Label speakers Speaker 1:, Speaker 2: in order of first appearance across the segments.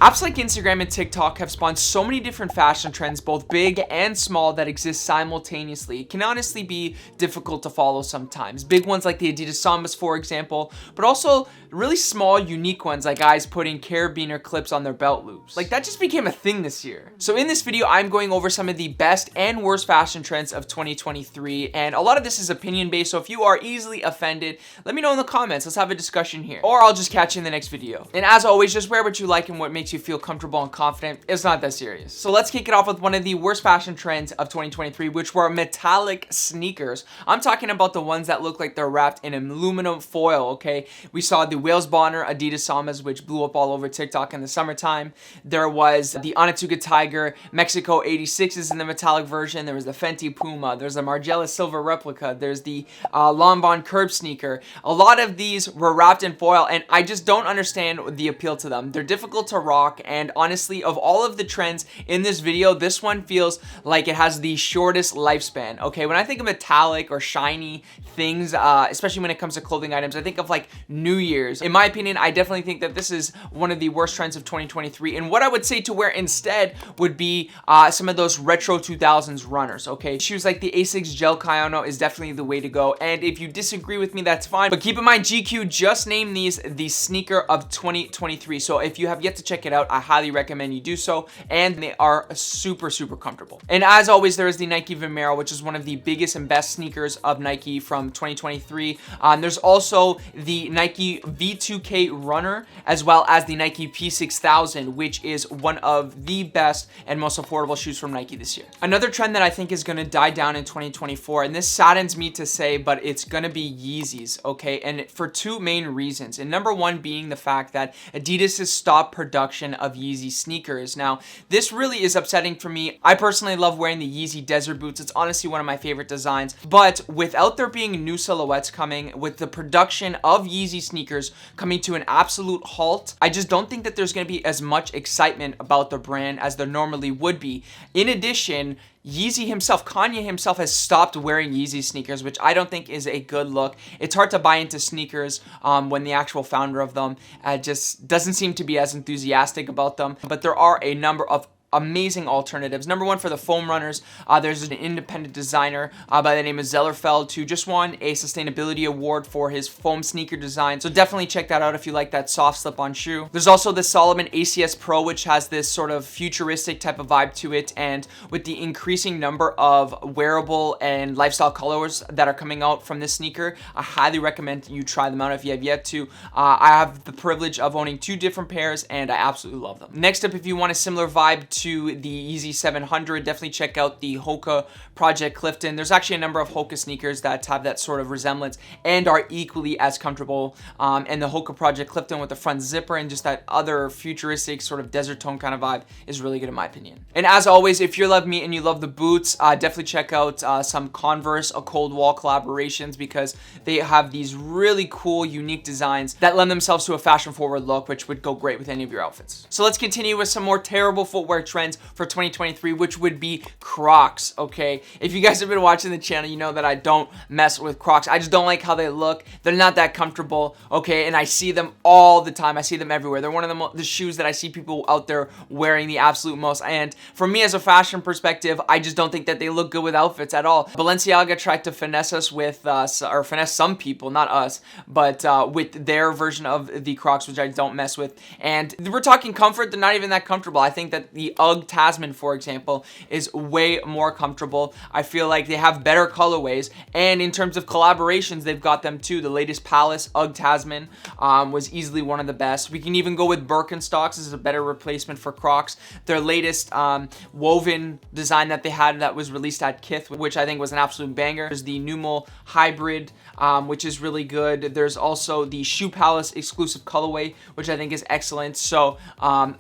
Speaker 1: Apps like Instagram and TikTok have spawned so many different fashion trends, both big and small, that exist simultaneously. It can honestly be difficult to follow sometimes. Big ones like the Adidas Sambas, for example, but also really small, unique ones like guys putting carabiner clips on their belt loops. Like, that just became a thing this year. So in this video, I'm going over some of the best and worst fashion trends of 2023, and a lot of this is opinion-based, so if you are easily offended, let me know in the comments. Let's have a discussion here. Or I'll just catch you in the next video. And as always, just wear what you like and what makes you feel comfortable and confident. It's not that serious. So let's kick it off with one of the worst fashion trends of 2023, which were metallic sneakers. I'm talking about the ones that look like they're wrapped in aluminum foil, okay? We saw the Wales Bonner Adidas Sambas, which blew up all over TikTok in the summertime. There was the Onitsuka Tiger Mexico 86s in the metallic version. There was the Fenty Puma. There's the Margiela Silver replica. There's the Lanvin Curb sneaker. A lot of these were wrapped in foil, and I just don't understand the appeal to them. They're difficult to rock, and honestly, of all of the trends in this video, this one feels like it has the shortest lifespan. Okay, when I think of metallic or shiny things, especially when it comes to clothing items, I think of like New Year's. In my opinion, I definitely think that this is one of the worst trends of 2023, and what I would say to wear instead would be some of those retro 2000s runners. Okay, shoes like the Asics Gel Kayano is definitely the way to go, and if you disagree with me, that's fine, but keep in mind GQ just named these the sneaker of 2023, so if you have yet to check it out, I highly recommend you do so, and they are super comfortable. And as always, there is the Nike Vomero, which is one of the biggest and best sneakers of Nike from 2023. There's also the Nike V2K Runner, as well as the Nike P6000, which is one of the best and most affordable shoes from Nike this year. Another trend that I think is going to die down in 2024, and this saddens me to say, but it's going to be Yeezys, okay? And for two main reasons. And number one being the fact that Adidas has stopped production of Yeezy sneakers. Now, this really is upsetting for me. I personally love wearing the Yeezy Desert Boots. It's honestly one of my favorite designs, but without there being new silhouettes coming, with the production of Yeezy sneakers coming to an absolute halt, I just don't think that there's going to be as much excitement about the brand as there normally would be. In addition, Yeezy himself, Kanye himself, has stopped wearing Yeezy sneakers, which I don't think is a good look. It's hard to buy into sneakers when the actual founder of them just doesn't seem to be as enthusiastic about them. But there are a number of amazing alternatives. Number one, for the foam runners, there's an independent designer by the name of Zellerfeld, who just won a sustainability award for his foam sneaker design, so definitely check that out if you like that soft slip-on shoe. There's also the Salomon ACS Pro, which has this sort of futuristic type of vibe to it, and with the increasing number of wearable and lifestyle colors that are coming out from this sneaker, I highly recommend you try them out if you have yet to. I have the privilege of owning two different pairs, and I absolutely love them. Next up, if you want a similar vibe to the Yeezy 700, definitely check out the Hoka Project Clifton. There's actually a number of Hoka sneakers that have that sort of resemblance and are equally as comfortable, and the Hoka Project Clifton with the front zipper and just that other futuristic sort of desert tone kind of vibe is really good in my opinion. And as always, if you love me and you love the boots, definitely check out some Converse Cold Wall collaborations, because they have these really cool, unique designs that lend themselves to a fashion forward look, which would go great with any of your outfits. So let's continue with some more terrible footwear trends for 2023, which would be Crocs. Okay, if you guys have been watching the channel, you know that I don't mess with Crocs. I just don't like how they look. They're not that comfortable, okay, and I see them all the time. I see them everywhere. They're one of the shoes that I see people out there wearing the absolute most, and for me, as a fashion perspective, I just don't think that they look good with outfits at all. Balenciaga tried to finesse us with or finesse some people, not us, but with their version of the Crocs, which I don't mess with. And we're talking comfort, they're not even that comfortable. I think that the UGG Tasman, for example, is way more comfortable. I feel like they have better colorways, and in terms of collaborations, they've got them too. The latest Palace UGG Tasman was easily one of the best. We can even go with Birkenstocks as a better replacement for Crocs. Their latest woven design that they had that was released at Kith, which I think was an absolute banger. There's the Numal Hybrid, which is really good. There's also the Shoe Palace exclusive colorway, which I think is excellent. So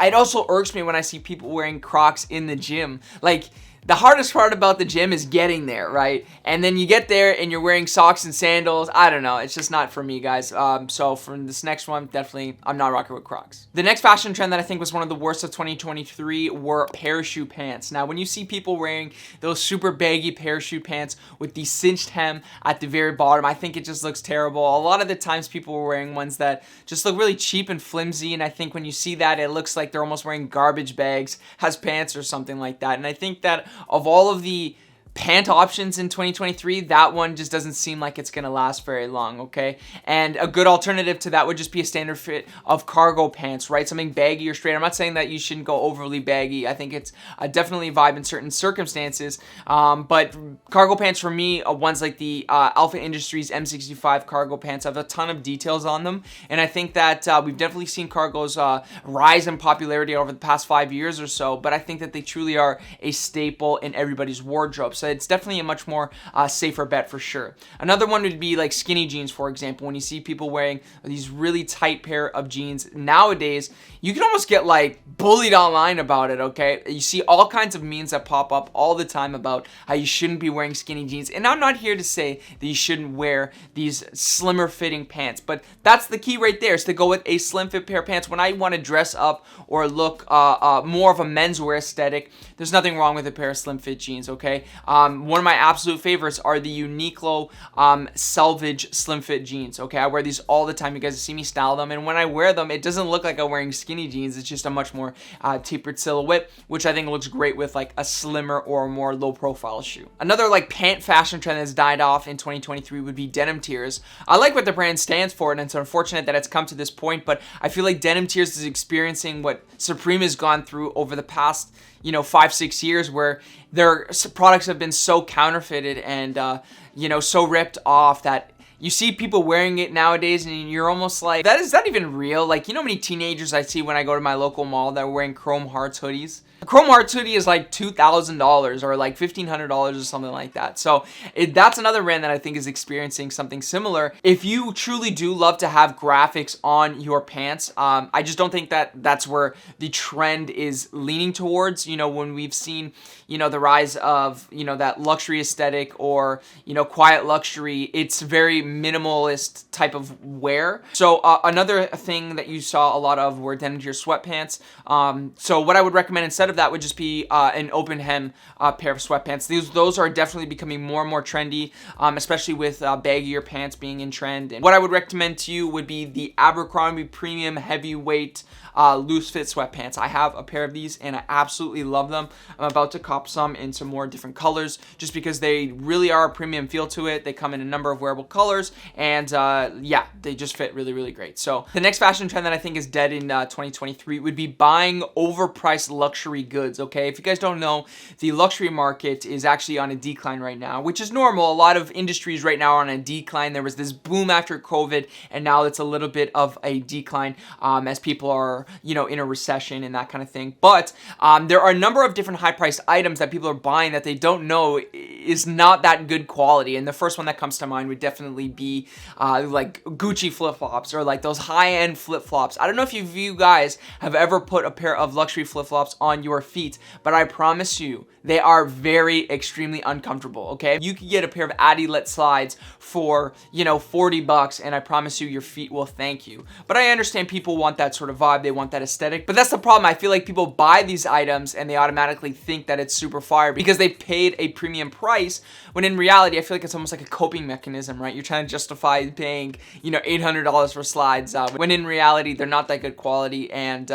Speaker 1: it also irks me when I see people wearing Crocs in the gym. Like, The hardest part about the gym is getting there, right? And then you get there and you're wearing socks and sandals. I don't know. It's just not for me, guys. So for this next one, definitely, I'm not rocking with Crocs. The next fashion trend that I think was one of the worst of 2023 were parachute pants. Now, when you see people wearing those super baggy parachute pants with the cinched hem at the very bottom, I think it just looks terrible. A lot of the times people were wearing ones that just look really cheap and flimsy, and I think when you see that, it looks like they're almost wearing garbage bags as pants or something like that. And I think that of all of the pant options in 2023, that one just doesn't seem like it's gonna last very long, okay? And a good alternative to that would just be a standard fit of cargo pants, right? Something baggy or straight. I'm not saying that you shouldn't go overly baggy. I think it's definitely a vibe in certain circumstances, but cargo pants for me, ones like the Alpha Industries M65 cargo pants have a ton of details on them, and I think that we've definitely seen cargos rise in popularity over the past 5 years or so, but I think that they truly are a staple in everybody's wardrobe. So it's definitely a much more safer bet for sure. Another one would be like skinny jeans, for example. When you see people wearing these really tight pair of jeans nowadays, you can almost get like bullied online about it, okay? You see all kinds of memes that pop up all the time about how you shouldn't be wearing skinny jeans. And I'm not here to say that you shouldn't wear these slimmer fitting pants, but that's the key right there, is to go with a slim fit pair of pants. When I want to dress up or look more of a menswear aesthetic, there's nothing wrong with a pair of slim fit jeans, okay? One of my absolute favorites are the Uniqlo Selvage Slim Fit jeans, okay? I wear these all the time. You guys see me style them, and when I wear them, it doesn't look like I'm wearing skinny jeans. It's just a much more tapered silhouette, which I think looks great with like a slimmer or more low profile shoe. Another like pant fashion trend that's died off in 2023 would be denim tears. I like what the brand stands for, and it's unfortunate that it's come to this point, but I feel like denim tears is experiencing what Supreme has gone through over the past 5-6 years, where their products have been so counterfeited and so ripped off that you see people wearing it nowadays and you're almost like, is that even real? Like, how many teenagers I see when I go to my local mall that are wearing Chrome Hearts hoodies? A Chrome Hearts hoodie is like $2,000 or like $1,500 or something like that. So that's another brand that I think is experiencing something similar. If you truly do love to have graphics on your pants, I just don't think that that's where the trend is leaning towards. When we've seen, the rise of, that luxury aesthetic or, quiet luxury, it's very minimalist type of wear. So another thing that you saw a lot of were denim tear sweatpants. So what I would recommend instead of that would just be an open hem pair of sweatpants. Those are definitely becoming more and more trendy, especially with baggier pants being in trend. And what I would recommend to you would be the Abercrombie Premium Heavyweight loose fit sweatpants. I have a pair of these and I absolutely love them. I'm about to cop some in some more different colors just because they really are a premium feel to it. They come in a number of wearable colors and they just fit really, really great. So the next fashion trend that I think is dead in 2023 would be buying overpriced luxury goods, okay? If you guys don't know, the luxury market is actually on a decline right now, which is normal. A lot of industries right now are on a decline. There was this boom after COVID, and now it's a little bit of a decline as people are, in a recession and that kind of thing. But there are a number of different high-priced items that people are buying that they don't know is not that good quality. And the first one that comes to mind would definitely be like Gucci flip-flops or like those high-end flip-flops. I don't know if you guys have ever put a pair of luxury flip-flops on your feet, but I promise you, they are very extremely uncomfortable, okay? You could get a pair of Adilet slides for, $40, and I promise you your feet will thank you. But I understand people want that sort of vibe, they want that aesthetic, but that's the problem. I feel like people buy these items and they automatically think that it's super fire because they paid a premium price, when in reality, I feel like it's almost like a coping mechanism, right? You're trying to justify paying, $800 for slides, when in reality, they're not that good quality, and,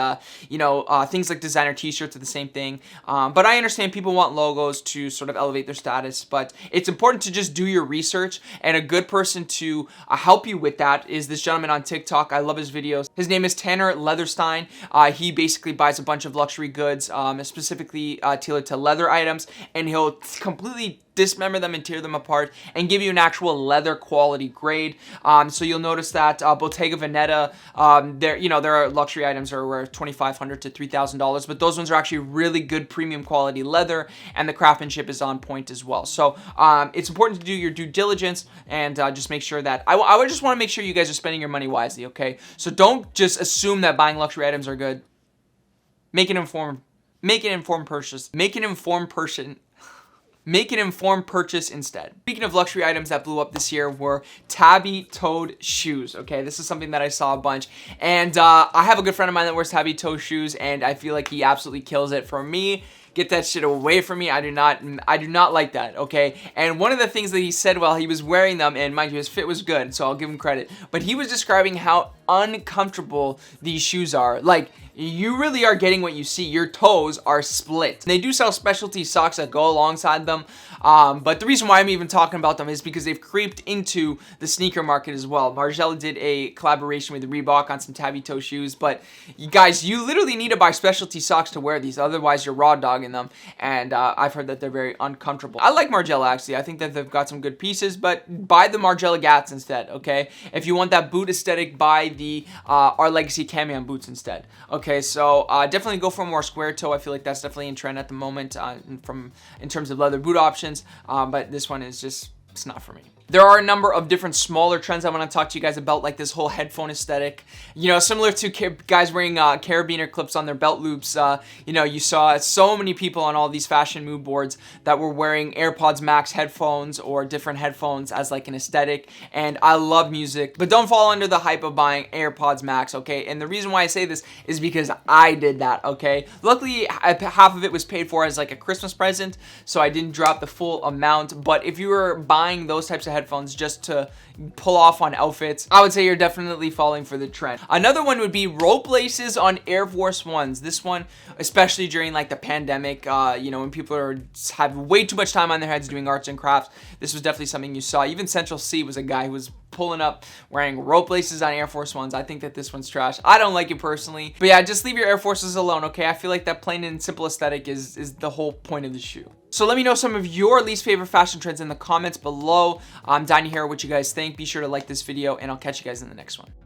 Speaker 1: things like designer t-shirts are the same thing. But I understand people want logos to sort of elevate their status, but it's important to just do your research, and a good person to help you with that is this gentleman on TikTok. I love his videos. His name is Tanner Leatherstein. He basically buys a bunch of luxury goods, specifically tailored to leather items, and he'll completely dismember them and tear them apart and give you an actual leather quality grade. So you'll notice that Bottega Veneta, there are luxury items that are worth $2,500 to $3,000, but those ones are actually really good premium quality leather, and the craftsmanship is on point as well. So it's important to do your due diligence and just make sure that I would just want to make sure you guys are spending your money wisely, okay? So don't just assume that buying luxury items are good. Make an informed purchase. Make an informed person. make an informed purchase instead. Speaking of luxury items that blew up this year were tabby-toed shoes, okay? This is something that I saw a bunch, and I have a good friend of mine that wears tabby-toe shoes, and I feel like he absolutely kills it. For me, get that shit away from me. I do not like that, okay? And one of the things that he said while he was wearing them, and mind you, his fit was good, so I'll give him credit, but he was describing how uncomfortable these shoes are. Like, you really are getting what you see. Your toes are split. They do sell specialty socks that go alongside them, but the reason why I'm even talking about them is because they've creeped into the sneaker market as well. Margiela did a collaboration with Reebok on some tabby toe shoes, but you guys, you literally need to buy specialty socks to wear these, otherwise you're raw dogging them, and I've heard that they're very uncomfortable. I like Margiela, actually. I think that they've got some good pieces, but buy the Margiela Gats instead, okay? If you want that boot aesthetic, buy the Our Legacy Camion boots instead. Okay, so definitely go for a more square toe. I feel like that's definitely in trend at the moment in terms of leather boot options, but this one is just, it's not for me. There are a number of different smaller trends I want to talk to you guys about, like this whole headphone aesthetic. You know, similar to guys wearing carabiner clips on their belt loops. You know, you saw so many people on all these fashion mood boards that were wearing AirPods Max headphones or different headphones as like an aesthetic. And I love music, but don't fall under the hype of buying AirPods Max, okay? And the reason why I say this is because I did that, okay? Luckily, half of it was paid for as like a Christmas present, so I didn't drop the full amount. But if you were buying those types of headphones just to pull off on outfits, I would say you're definitely falling for the trend. Another one would be rope laces on Air Force Ones. This one, especially during like the pandemic, you know, when people have way too much time on their heads doing arts and crafts, this was definitely something you saw. Even Central C was a guy who was pulling up wearing rope laces on Air Force Ones. I think that this one's trash. I don't like it personally, but yeah, just leave your Air Forces alone, okay? I feel like that plain and simple aesthetic is the whole point of the shoe. So let me know some of your least favorite fashion trends in the comments below. I'm dying to hear what you guys think. Be sure to like this video, and I'll catch you guys in the next one.